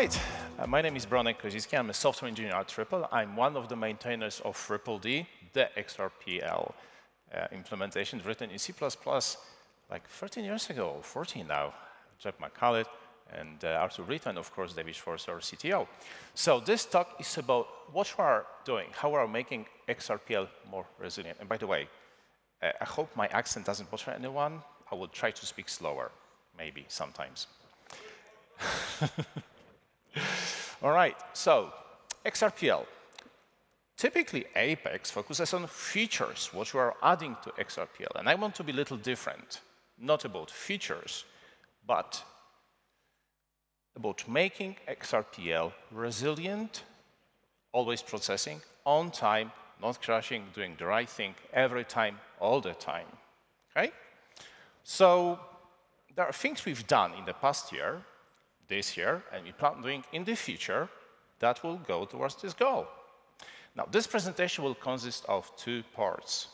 right, my name is Bronek Kozicki. I'm a software engineer at Ripple. I'm one of the maintainers of RippleD, the XRPL implementation written in C++ like 13 years ago, 14 now. Jack McCullough and Arthur Britton, of course, David Schwartz, our CTO. So this talk is about what we are doing, how we are making XRPL more resilient. And by the way, I hope my accent doesn't bother anyone. I will try to speak slower, maybe, sometimes. All right, so XRPL. Typically, Apex focuses on features, what you are adding to XRPL. And I want to be a little different, not about features, but about making XRPL resilient, always processing, on time, not crashing, doing the right thing every time, all the time. Okay? So there are things we've done in the past year, this year, and we plan on doing in the future that will go towards this goal. Now, this presentation will consist of two parts.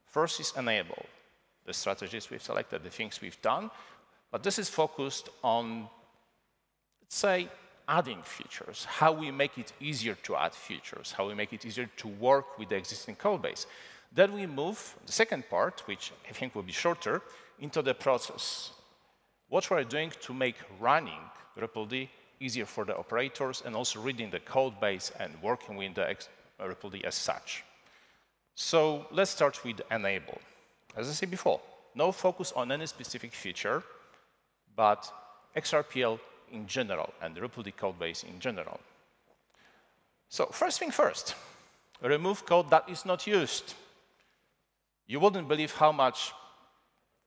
First is enable, the strategies we've selected, the things we've done, but this is focused on, let's say, adding features, how we make it easier to add features, how we make it easier to work with the existing code base. Then we move, the second part, which I think will be shorter, into the process. What we're doing to make running RippleD easier for the operators and also reading the code base and working with the RippleD as such. So let's start with enable. As I said before, no focus on any specific feature, but XRPL in general and the RippleD code base in general. So first thing first, remove code that is not used. You wouldn't believe how much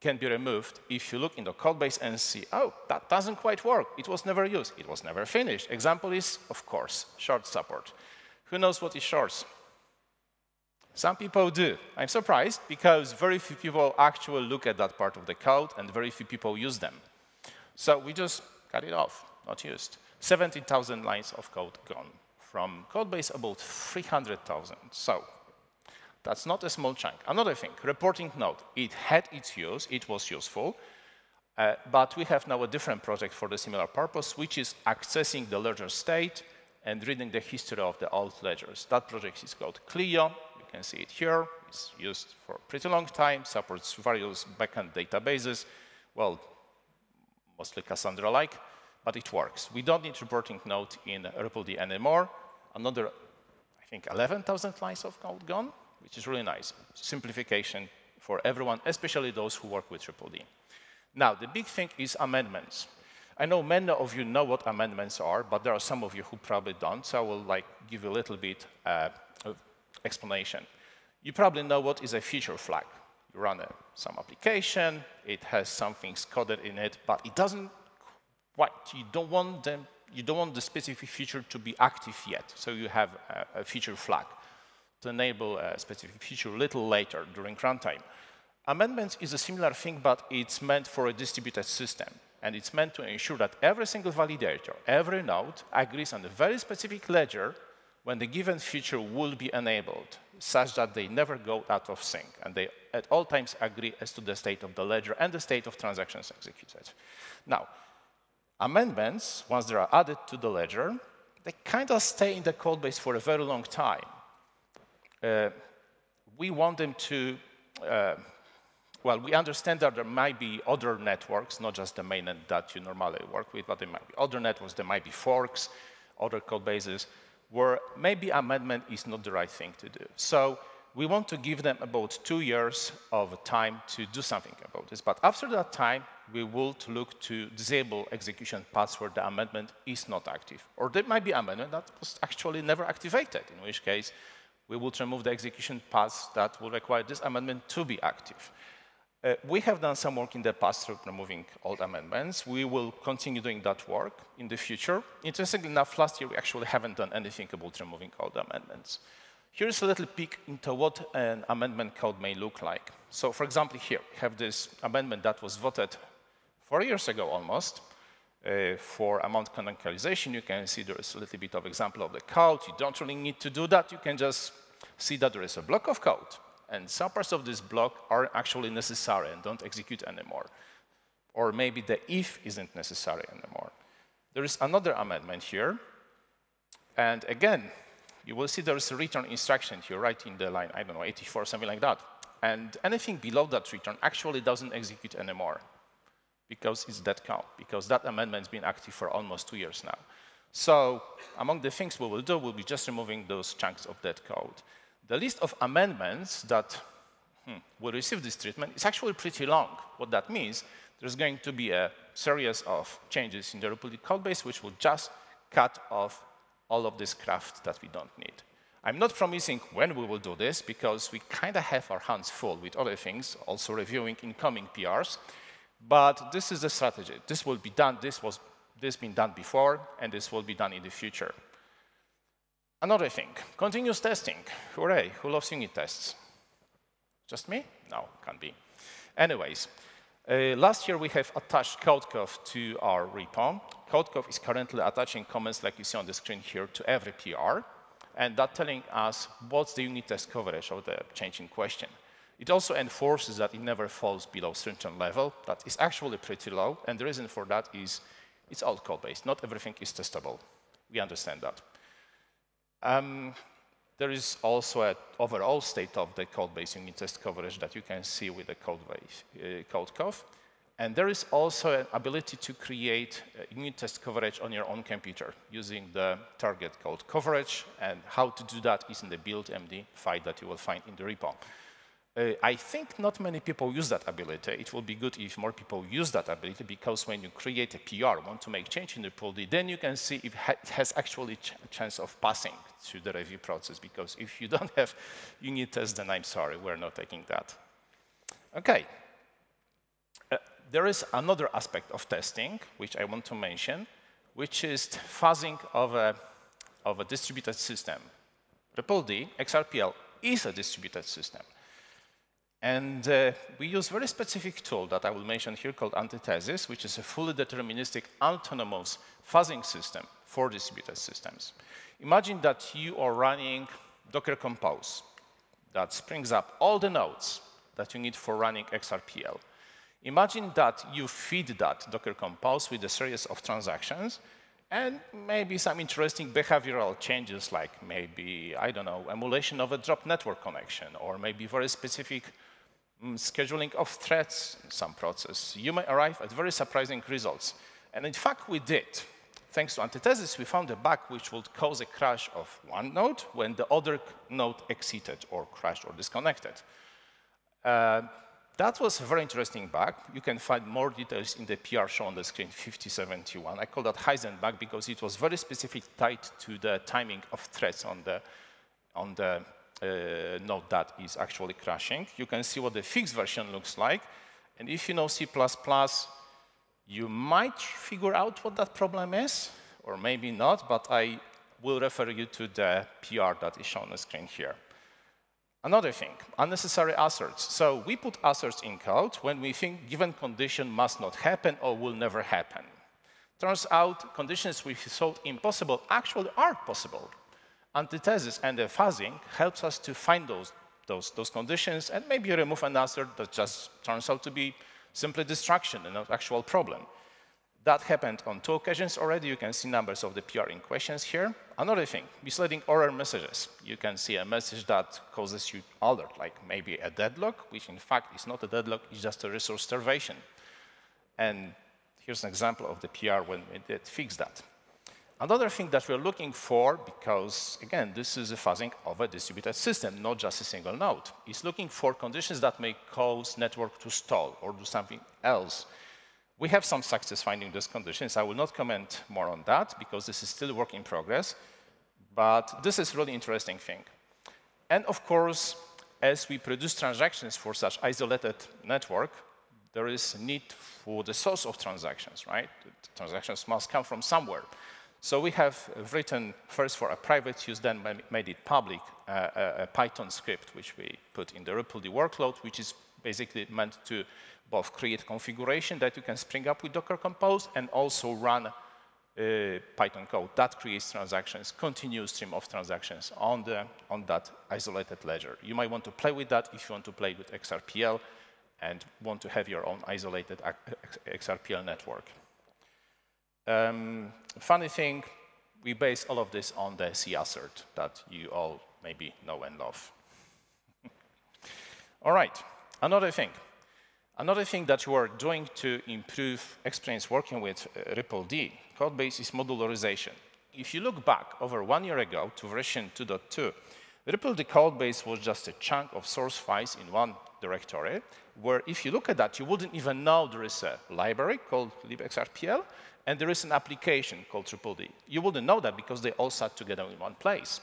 can be removed if you look in the code base and see, oh, that doesn't quite work. It was never used. It was never finished. Example is, of course, short support. Who knows what is shorts? Some people do. I'm surprised because very few people actually look at that part of the code and very few people use them. So we just cut it off, not used. 17,000 lines of code gone from code base about 300,000. So that's not a small chunk. Another thing, reporting node. It had its use, it was useful, but we have now a different project for the similar purpose, which is accessing the ledger state and reading the history of the old ledgers. That project is called Clio. You can see it here. It's used for a pretty long time, supports various backend databases, well, mostly Cassandra-like, but it works. We don't need reporting node in RippleD anymore. Another, I think, 11,000 lines of code gone, which is really nice. Simplification for everyone, especially those who work with RippleD. Now, the big thing is amendments. I know many of you know what amendments are, but there are some of you who probably don't, so I will give you a little bit of explanation. You probably know what is a feature flag. You run some application, it has some things coded in it, but it doesn't quite, you don't want the specific feature to be active yet, so you have a feature flag to enable a specific feature a little later during runtime. Amendments is a similar thing, but it's meant for a distributed system. And it's meant to ensure that every single validator, every node, agrees on a very specific ledger when the given feature will be enabled, such that they never go out of sync. And they at all times agree as to the state of the ledger and the state of transactions executed. Now, amendments, once they are added to the ledger, they kind of stay in the code base for a very long time. We want them to, well, we understand that there might be other networks, not just the mainnet that you normally work with, but there might be other networks, there might be forks, other code bases, where maybe amendment is not the right thing to do. So we want to give them about 2 years of time to do something about this. But after that time, we will look to disable execution paths where the amendment is not active. Or there might be amendment that was actually never activated, in which case we would remove the execution paths that will require this amendment to be active. We have done some work in the past through removing old amendments. We will continue doing that work in the future. Interestingly enough, last year we actually haven't done anything about removing old amendments. Here's a little peek into what an amendment code may look like. So for example, here we have this amendment that was voted 4 years ago almost for amount canonicalization. You can see there is a little bit of example of the code. You don't really need to do that. You can just see that there is a block of code. And some parts of this block are actually necessary and don't execute anymore. Or maybe the if isn't necessary anymore. There is another amendment here. And again, you will see there is a return instruction here, right in the line, I don't know, 84, something like that. And anything below that return actually doesn't execute anymore because it's dead code, because that amendment's been active for almost 2 years now. So among the things we will do, we'll be just removing those chunks of dead code. The list of amendments that will receive this treatment is actually pretty long. What that means, there's going to be a series of changes in the reported code base which will just cut off all of this craft that we don't need. I'm not promising when we will do this because we kind of have our hands full with other things, also reviewing incoming PRs, but this is the strategy. This will be done, this been done before, and this will be done in the future. Another thing, continuous testing. Hooray, who loves unit tests? Just me? No, can't be. Anyways, last year we have attached CodeCov to our repo. CodeCov is currently attaching comments like you see on the screen here to every PR, and that's telling us what's the unit test coverage of the change in question. It also enforces that it never falls below certain level. That is actually pretty low, and the reason for that is it's all code-based. Not everything is testable. We understand that. There is also an overall state of the code-based unit test coverage that you can see with the CodeCov. And there is also an ability to create unit test coverage on your own computer using the target code coverage. And how to do that is in the build.md file that you will find in the repo. I think not many people use that ability. It will be good if more people use that ability, because when you create a PR, want to make change in the PullD, then you can see if it has actually a chance of passing through the review process. Because if you don't have unit tests, then I'm sorry, we're not taking that. OK. There is another aspect of testing, which I want to mention, which is fuzzing of a distributed system. The PullD, XRPL, is a distributed system. And we use a very specific tool that I will mention here called Antithesis, which is a fully deterministic, autonomous fuzzing system for distributed systems. Imagine that you are running Docker Compose that springs up all the nodes that you need for running XRPL. Imagine that you feed that Docker Compose with a series of transactions and maybe some interesting behavioral changes, like maybe, I don't know, emulation of a drop network connection, or maybe very specific scheduling of threads in some process. You may arrive at very surprising results. And in fact, we did. Thanks to Antithesis, we found a bug which would cause a crash of one node when the other node exited or crashed or disconnected. That was a very interesting bug. You can find more details in the PR shown on the screen, 5071. I call that Heisenberg bug because it was very specific, tied to the timing of threads on the node that is actually crashing. You can see what the fixed version looks like. And if you know C++, you might figure out what that problem is, or maybe not, but I will refer you to the PR that is shown on the screen here. Another thing, unnecessary asserts. So we put asserts in code when we think given condition must not happen or will never happen. Turns out conditions we thought impossible actually are possible. Antithesis and the fuzzing helps us to find those conditions and maybe remove an assert that just turns out to be simply distraction and not actual problem. That happened on 2 occasions already. You can see numbers of the PR in questions here. Another thing, misleading error messages. You can see a message that causes you alert, like maybe a deadlock, which in fact is not a deadlock, it's just a resource starvation. And here's an example of the PR when we did fix that. Another thing that we're looking for, because again, this is a fuzzing of a distributed system, not just a single node, is looking for conditions that may cause network to stall or do something else. We have some success finding these conditions. I will not comment more on that because this is still a work in progress, but this is a really interesting thing. And of course, as we produce transactions for such isolated network, there is a need for the source of transactions, right? The transactions must come from somewhere. So we have written first for a private use, then made it public, a Python script, which we put in the RippleD workload, which is basically meant to both create configuration that you can spring up with Docker Compose and also run Python code that creates transactions, continuous stream of transactions on that isolated ledger. You might want to play with that if you want to play with XRPL and want to have your own isolated XRPL network. Funny thing, we base all of this on the C assert that you all maybe know and love. All right, another thing that you are doing to improve experience working with RippleD codebase is modularisation. If you look back over 1 year ago to version 2.2, RippleD codebase was just a chunk of source files in one directory, where if you look at that, you wouldn't even know there is a library called libxrpl, and there is an application called RippleD. You wouldn't know that because they all sat together in one place.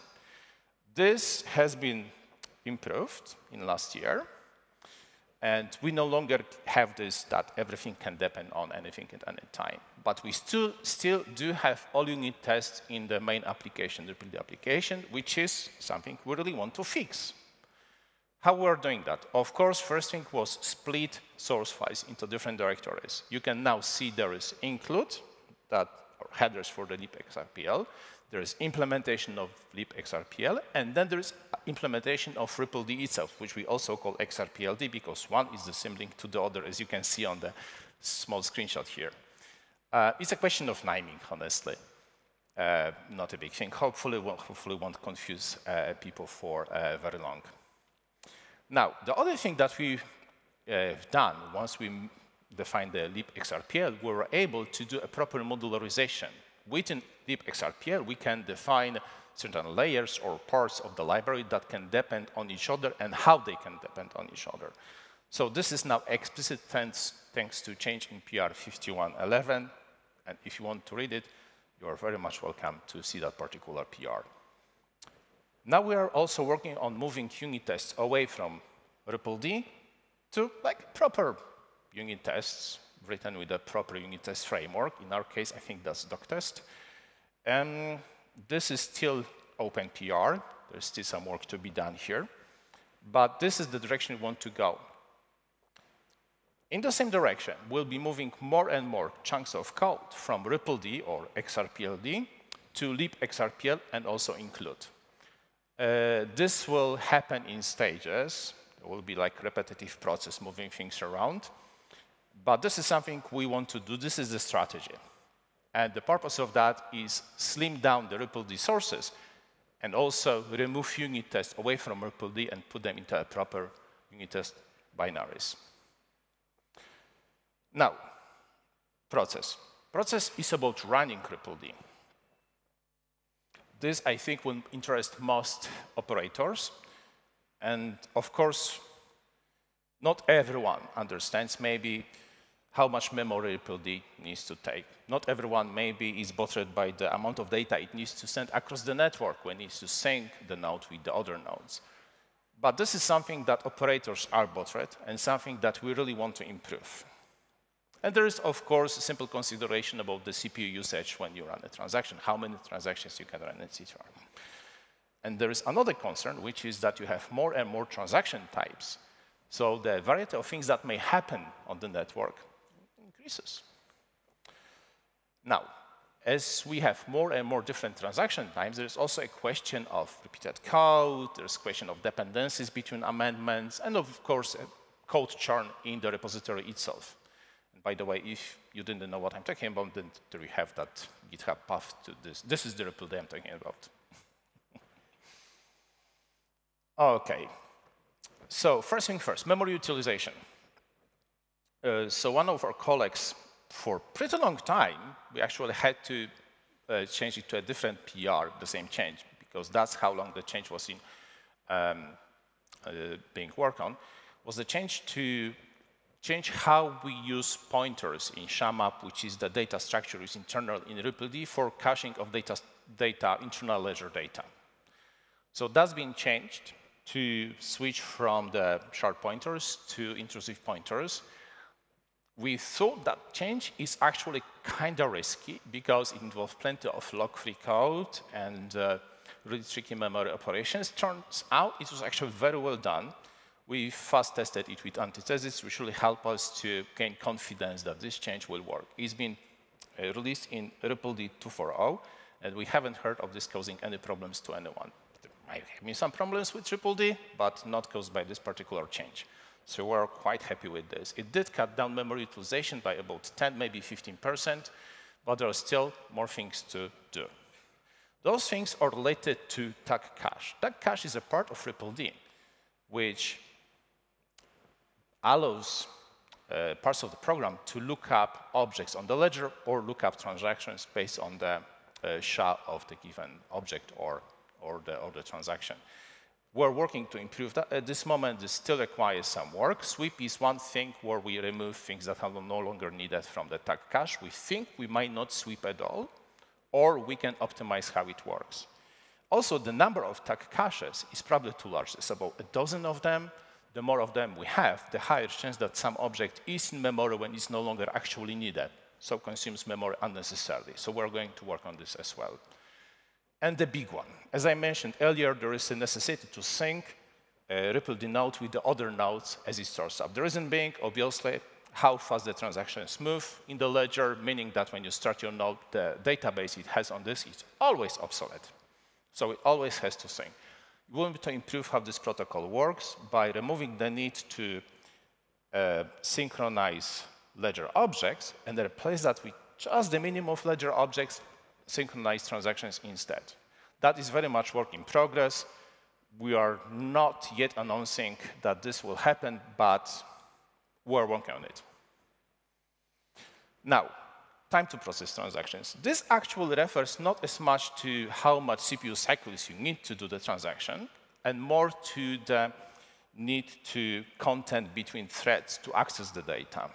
This has been improved in last year, and we no longer have this that everything can depend on anything at any time. But we still do have all unit tests in the main application, the RippleD application, which is something we really want to fix. How we're doing that? Of course, first thing was split source files into different directories. You can now see there is include, that are headers for the libxrpl. There is implementation of libxrpl, and then there is implementation of RippleD itself, which we also call XRPLD, because one is the sibling to the other, as you can see on the small screenshot here. It's a question of naming, honestly. Not a big thing. Hopefully won't confuse people for very long. Now, the other thing that we've done once we defined the libxrpl, we were able to do a proper modularization. Within libxrpl, we can define certain layers or parts of the library that can depend on each other and how they can depend on each other. So this is now explicit thanks to change in PR 5111. And if you want to read it, you are very much welcome to see that particular PR. Now we are also working on moving unit tests away from RippleD to like proper unit tests written with a proper unit test framework. In our case, I think that's doctest. And this is still open PR. There's still some work to be done here. But this is the direction we want to go. In the same direction, we'll be moving more and more chunks of code from RippleD or XRPLD to libxrpl and also include. This will happen in stages. It will be like repetitive process moving things around. But this is something we want to do. This is the strategy. And the purpose of that is slim down the RippleD sources and also remove unit tests away from RippleD and put them into a proper unit test binaries. Now, process. Process is about running RippleD. This, I think, will interest most operators. And of course, not everyone understands maybe how much memory RippleD needs to take. Not everyone maybe is bothered by the amount of data it needs to send across the network when it needs to sync the node with the other nodes. But this is something that operators are bothered and something that we really want to improve. And there is, of course, a simple consideration about the CPU usage when you run a transaction, how many transactions you can run, etc. And there is another concern, which is that you have more and more transaction types. So the variety of things that may happen on the network increases. Now, as we have more and more different transaction types, there's also a question of repeated code, there's a question of dependencies between amendments, and of course, code churn in the repository itself. And by the way, if you didn't know what I'm talking about, then there we have that GitHub path to this. This is the RippleD I'm talking about. OK. So first thing first, memory utilization. So one of our colleagues, for a pretty long time, we actually had to change it to a different PR, the same change, because that's how long the change was in being worked on, was the change to change how we use pointers in SHAMAP, which is the data structure is internal in RippleD for caching of data, internal ledger data. So that's been changed to switch from the sharp pointers to intrusive pointers. We thought that change is actually kind of risky because it involves plenty of log-free code and really tricky memory operations. Turns out it was actually very well done. We fast tested it with Antithesis, which really helped us to gain confidence that this change will work. It's been released in RippleD 2.4.0, and we haven't heard of this causing any problems to anyone. There might have been some problems with RippleD, but not caused by this particular change. So we're quite happy with this. It did cut down memory utilization by about 10, maybe 15%, but there are still more things to do. Those things are related to tag cache. Tag cache is a part of RippleD, which allows parts of the program to look up objects on the ledger or look up transactions based on the SHA of the given object or the transaction. We're working to improve that. At this moment, this still requires some work. Sweep is one thing where we remove things that are no longer needed from the tag cache. We think we might not sweep at all, or we can optimize how it works. Also, the number of tag caches is probably too large. There's about a dozen of them. The more of them we have, the higher chance that some object is in memory when it's no longer actually needed, so consumes memory unnecessarily. So we're going to work on this as well. And the big one, as I mentioned earlier, there is a necessity to sync RippleD node with the other nodes as it starts up. The reason being, obviously, how fast the transactions move in the ledger, meaning that when you start your node, the database it has on this is always obsolete. So it always has to sync. We want to improve how this protocol works by removing the need to synchronize ledger objects and replace that with just the minimum of ledger objects, synchronize transactions instead. That is very much work in progress. We are not yet announcing that this will happen, but we're working on it. Now, time to process transactions. This actually refers not as much to how much CPU cycles you need to do the transaction, and more to the need to content between threads to access the data.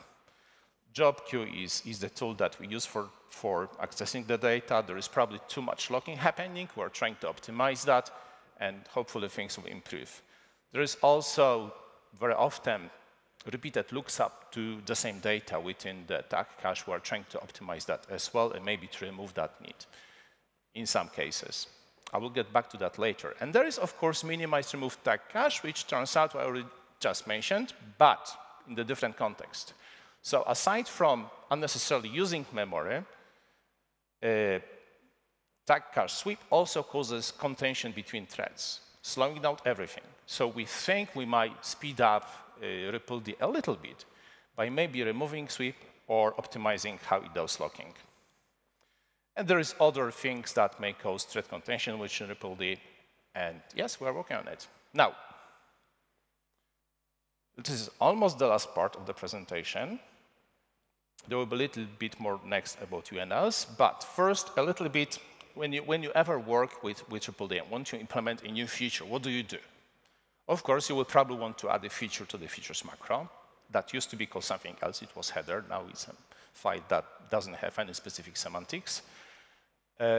Job queue is the tool that we use for accessing the data. There is probably too much locking happening. We're trying to optimize that, and hopefully things will improve. There is also very often repeated looks up to the same data within the tag cache. We're trying to optimize that as well, and maybe to remove that need in some cases. I will get back to that later. And there is, of course, minimize remove tag cache, which turns out I already just mentioned, but in the different context. So aside from unnecessarily using memory, tag cache sweep also causes contention between threads, slowing down everything. So we think we might speed up RippleD a little bit by maybe removing sweep or optimizing how it does locking. And there is other things that may cause thread contention within RippleD, and yes, we're working on it. Now, this is almost the last part of the presentation. There will be a little bit more next about UNLs, but first, a little bit, when you ever work with RippleD and want to implement a new feature, what do you do? Of course, you will probably want to add a feature to the features macro. That used to be called something else. It was header. Now it's a file that doesn't have any specific semantics.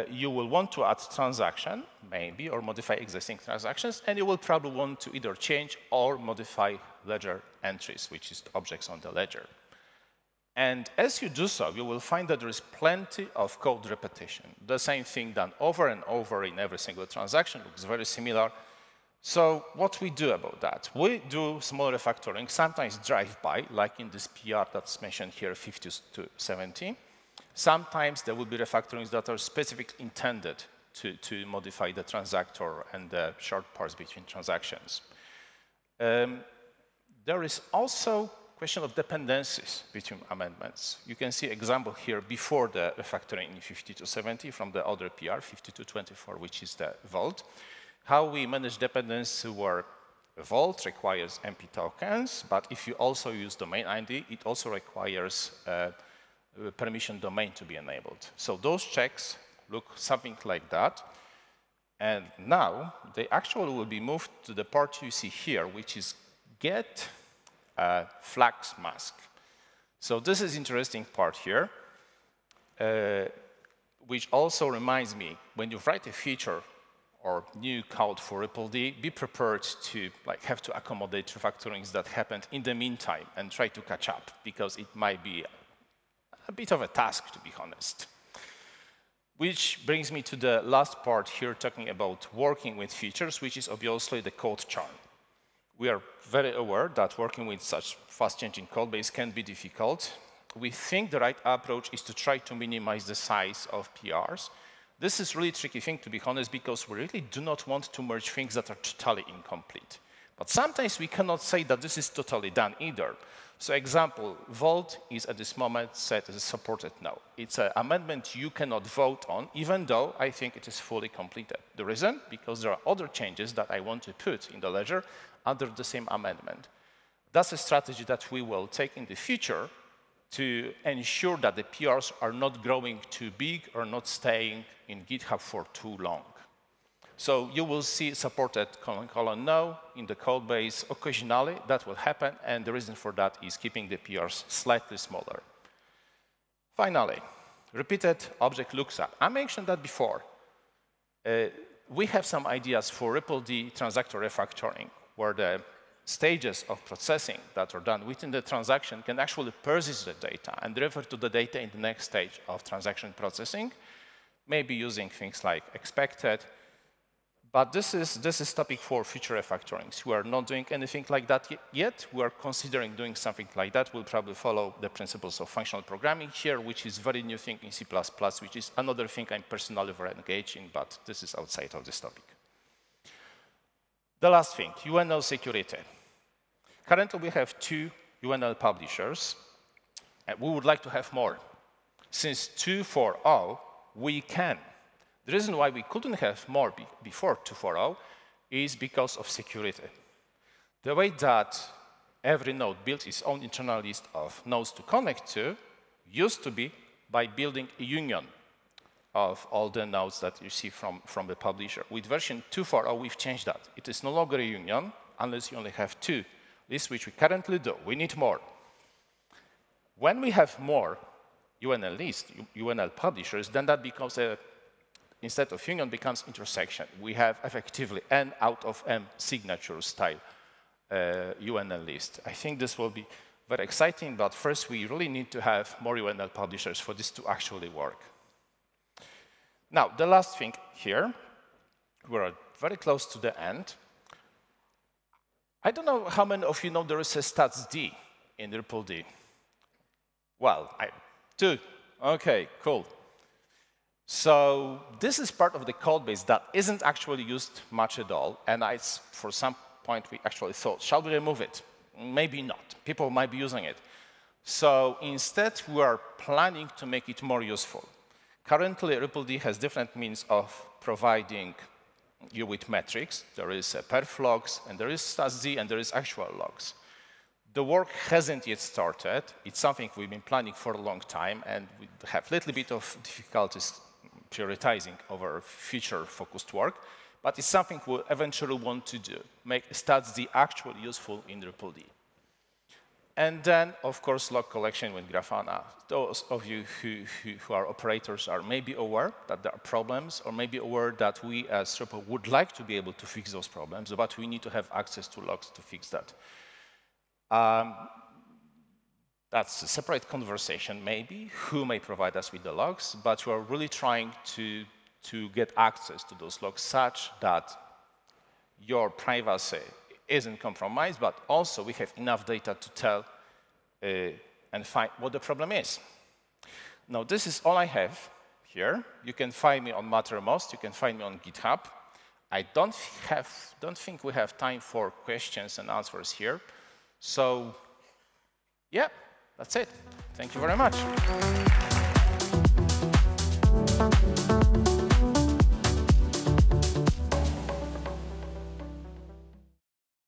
You will want to add transaction, maybe, or modify existing transactions, and you will probably want to either change or modify ledger entries, which is objects on the ledger. And as you do so, you will find that there is plenty of code repetition. The same thing done over and over in every single transaction looks very similar. So what we do about that? We do small refactoring, sometimes drive-by, like in this PR that's mentioned here, 50 to 70. Sometimes there will be refactorings that are specifically intended to modify the transactor and the short parts between transactions. There is also question of dependencies between amendments. You can see example here before the refactoring in 50 to 70 from the other PR, 50 to 24, which is the vault. How we manage dependency where a vault requires MP tokens, but if you also use domain ID, it also requires permission domain to be enabled. So those checks look something like that. And now they actually will be moved to the part you see here, which is get flags mask. So this is interesting part here, which also reminds me, when you write a feature or new code for RippleD, be prepared to have to accommodate refactorings that happened in the meantime and try to catch up, because it might be a bit of a task, to be honest. Which brings me to the last part here, talking about working with features, which is obviously the code churn. We are very aware that working with such fast-changing code base can be difficult. We think the right approach is to try to minimize the size of PRs. This is really a tricky thing, to be honest, because we really do not want to merge things that are totally incomplete. But sometimes we cannot say that this is totally done either. So example, Volt is at this moment set as a supported node. It's an amendment you cannot vote on, even though I think it is fully completed. The reason? Because there are other changes that I want to put in the ledger under the same amendment. That's a strategy that we will take in the future to ensure that the PRs are not growing too big or not staying in GitHub for too long. So you will see supported : no in the code base occasionally. That will happen, and the reason for that is keeping the PRs slightly smaller. Finally, repeated object lookup. I mentioned that before. We have some ideas for RippleD transactor refactoring, where the stages of processing that are done within the transaction can actually persist the data and refer to the data in the next stage of transaction processing, maybe using things like expected. But this is topic for future refactorings. We are not doing anything like that yet. We are considering doing something like that. We'll probably follow the principles of functional programming here, which is a very new thing in C++, which is another thing I'm personally very engaged in, but this is outside of this topic. The last thing, UNL security. Currently, we have 2 UNL publishers, and we would like to have more. Since 2.4.0, we can. The reason why we couldn't have more before 2.4.0 is because of security. The way that every node builds its own internal list of nodes to connect to used to be by building a union of all the nodes that you see from the publisher. With version 2.4.0, we've changed that. It is no longer a union unless you only have 2 lists, which we currently do. We need more. When we have more UNL lists, UNL publishers, then that becomes instead of union, becomes intersection. We have effectively N out of M signature style UNL list. I think this will be very exciting, but first we really need to have more UNL publishers for this to actually work. Now, the last thing here, we're very close to the end. I don't know how many of you know there is a statsd in RippleD. Well, 2. OK, cool. So this is part of the code base that isn't actually used much at all. And for some point, we actually thought, shall we remove it? Maybe not. People might be using it. So instead, we are planning to make it more useful. Currently, RippleD has different means of providing you with metrics. There is perf logs, and there is statsd, and there is actual logs. The work hasn't yet started. It's something we've been planning for a long time, and we have a little bit of difficulties prioritizing over future-focused work. But it's something we'll eventually want to do, make statsd actually useful in RippleD. And then, of course, log collection with Grafana. Those of you who are operators are maybe aware that there are problems, or maybe aware that we as Ripple would like to be able to fix those problems, but we need to have access to logs to fix that. That's a separate conversation, maybe, who may provide us with the logs, but we are really trying to get access to those logs such that your privacy isn't compromised, but also we have enough data to tell and find what the problem is. Now, this is all I have here. You can find me on Mattermost. You can find me on GitHub. I don't think we have time for questions and answers here. So, yeah, that's it. Thank you very much.